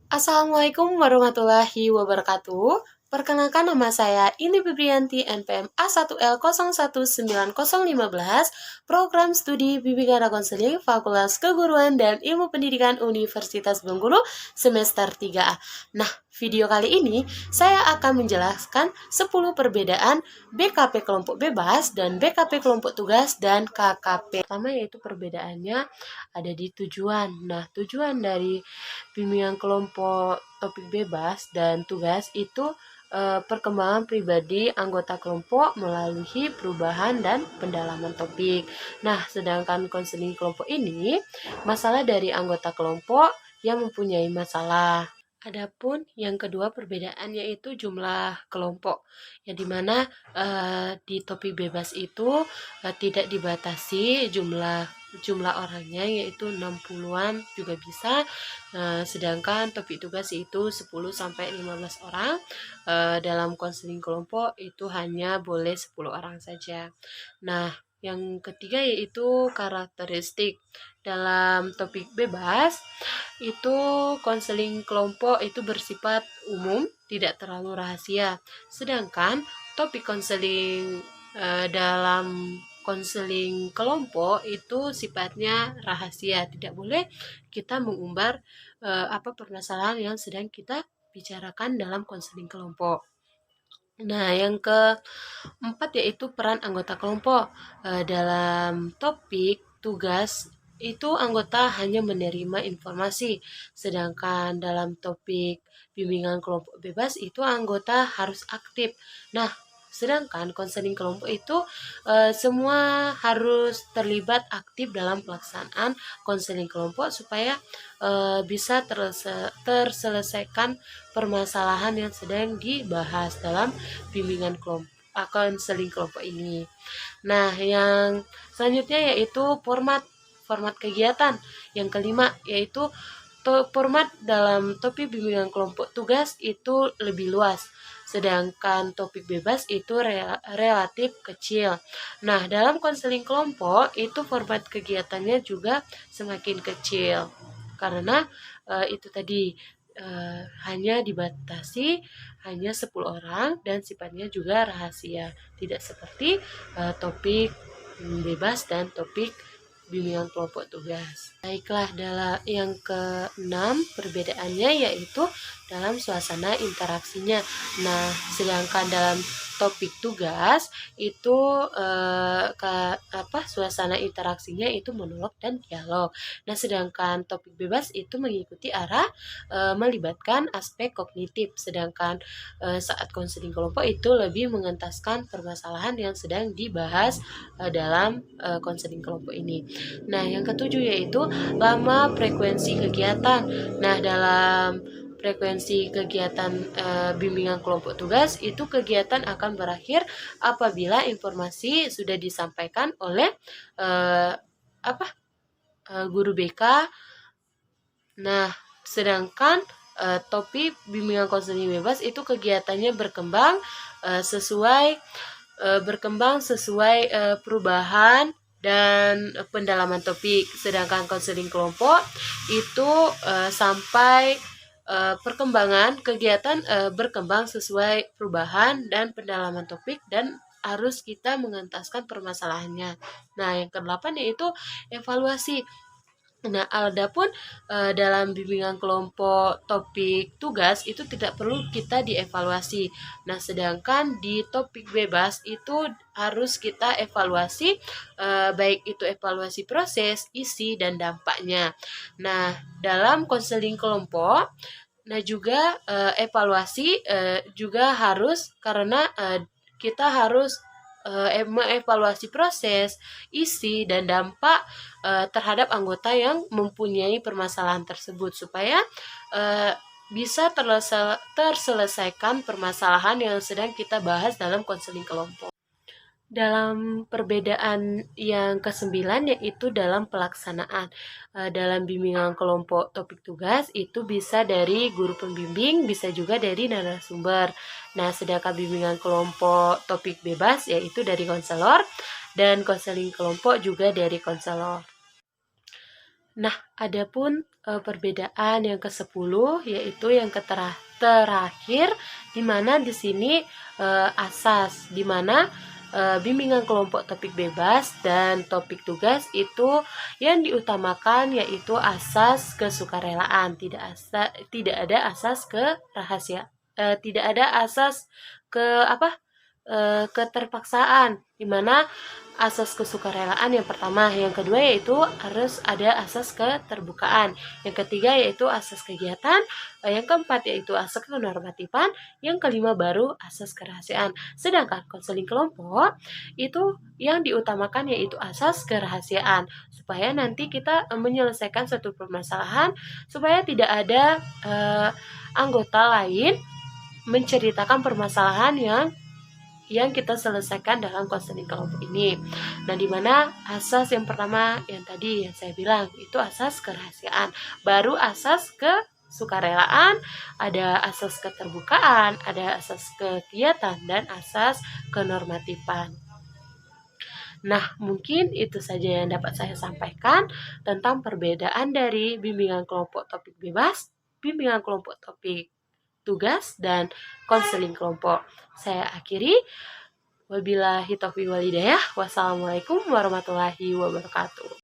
Assalamualaikum warahmatullahi wabarakatuh. Perkenalkan nama saya Indi Febrianti NPM A1L019015, Program Studi Bimbingan dan Konseling Fakultas Keguruan dan Ilmu Pendidikan Universitas Bengkulu semester 3A. Nah, video kali ini saya akan menjelaskan 10 perbedaan BKP kelompok bebas dan BKP kelompok tugas dan KKP. Pertama yaitu perbedaannya ada di tujuan. Nah, tujuan dari bimbingan kelompok topik bebas dan tugas itu perkembangan pribadi anggota kelompok melalui perubahan dan pendalaman topik. Nah, sedangkan konseling kelompok ini masalah dari anggota kelompok yang mempunyai masalah. Adapun yang kedua perbedaan yaitu jumlah kelompok, yang dimana di topik bebas itu tidak dibatasi jumlah orangnya, yaitu 60-an juga bisa. Sedangkan topik tugas itu 10 sampai 15 orang. Dalam konseling kelompok itu hanya boleh 10 orang saja. Nah, yang ketiga yaitu karakteristik. Dalam topik bebas itu konseling kelompok itu bersifat umum, tidak terlalu rahasia. Sedangkan topik konseling dalam konseling kelompok itu sifatnya rahasia, tidak boleh kita mengumbar apa permasalahan yang sedang kita bicarakan dalam konseling kelompok. Nah, yang keempat yaitu peran anggota kelompok. Dalam topik tugas itu anggota hanya menerima informasi, sedangkan dalam topik bimbingan kelompok bebas itu anggota harus aktif. Nah, sedangkan konseling kelompok itu semua harus terlibat aktif dalam pelaksanaan konseling kelompok supaya bisa terselesaikan permasalahan yang sedang dibahas dalam bimbingan kelompok konseling kelompok ini. Nah, yang selanjutnya yaitu format kegiatan. Yang kelima yaitu format dalam topik bimbingan kelompok tugas itu lebih luas, sedangkan topik bebas itu relatif kecil. Nah, dalam konseling kelompok itu format kegiatannya juga semakin kecil karena itu tadi hanya dibatasi hanya 10 orang dan sifatnya juga rahasia, tidak seperti topik bebas dan topik bimbingan kelompok tugas. Baiklah, dalam yang keenam perbedaannya yaitu dalam suasana interaksinya. Nah, sedangkan dalam topik tugas itu suasana interaksinya itu monolog dan dialog. Nah, sedangkan topik bebas itu mengikuti arah melibatkan aspek kognitif, sedangkan saat konseling kelompok itu lebih mengentaskan permasalahan yang sedang dibahas dalam konseling kelompok ini. Nah, yang ketujuh yaitu lama frekuensi kegiatan. Nah, dalam frekuensi kegiatan bimbingan kelompok tugas itu kegiatan akan berakhir apabila informasi sudah disampaikan oleh guru BK. Nah, sedangkan topik bimbingan konseling bebas itu kegiatannya berkembang sesuai perubahan dan pendalaman topik, sedangkan konseling kelompok itu sampai perkembangan kegiatan berkembang sesuai perubahan dan pendalaman topik dan harus kita mengentaskan permasalahannya. Nah, yang ke-8 yaitu evaluasi. Nah, adapun dalam bimbingan kelompok topik tugas itu tidak perlu kita dievaluasi. Nah, sedangkan di topik bebas itu harus kita evaluasi, baik itu evaluasi proses, isi, dan dampaknya. Nah, dalam konseling kelompok, nah juga evaluasi juga harus karena kita harus mengevaluasi proses, isi, dan dampak terhadap anggota yang mempunyai permasalahan tersebut supaya bisa terselesaikan permasalahan yang sedang kita bahas dalam konseling kelompok. Dalam perbedaan yang kesembilan yaitu dalam pelaksanaan. Dalam bimbingan kelompok topik tugas itu bisa dari guru pembimbing, bisa juga dari narasumber. Nah, sedangkan bimbingan kelompok topik bebas yaitu dari konselor dan konseling kelompok juga dari konselor. Nah, adapun perbedaan yang ke-10, yaitu yang terakhir, di mana di sini asas, di mana bimbingan kelompok topik bebas dan topik tugas itu yang diutamakan yaitu asas kesukarelaan, tidak ada asas tidak ada asas keterpaksaan, di mana asas kesukarelaan yang pertama, yang kedua yaitu harus ada asas keterbukaan, yang ketiga yaitu asas kegiatan, yang keempat yaitu asas kenormatifan, yang kelima baru asas kerahasiaan. Sedangkan konseling kelompok itu yang diutamakan yaitu asas kerahasiaan, supaya nanti kita menyelesaikan satu permasalahan, supaya tidak ada anggota lain menceritakan permasalahan yang kita selesaikan dalam konseling kelompok ini. Nah, di mana asas yang pertama yang tadi yang saya bilang itu asas kerahasiaan, baru asas kesukarelaan, ada asas keterbukaan, ada asas kegiatan, dan asas kenormatifan. Nah, mungkin itu saja yang dapat saya sampaikan tentang perbedaan dari bimbingan kelompok topik bebas, bimbingan kelompok topik tugas, dan konseling kelompok. Saya akhiri. Wabillahi taufiq walhidayah. Wassalamualaikum warahmatullahi wabarakatuh.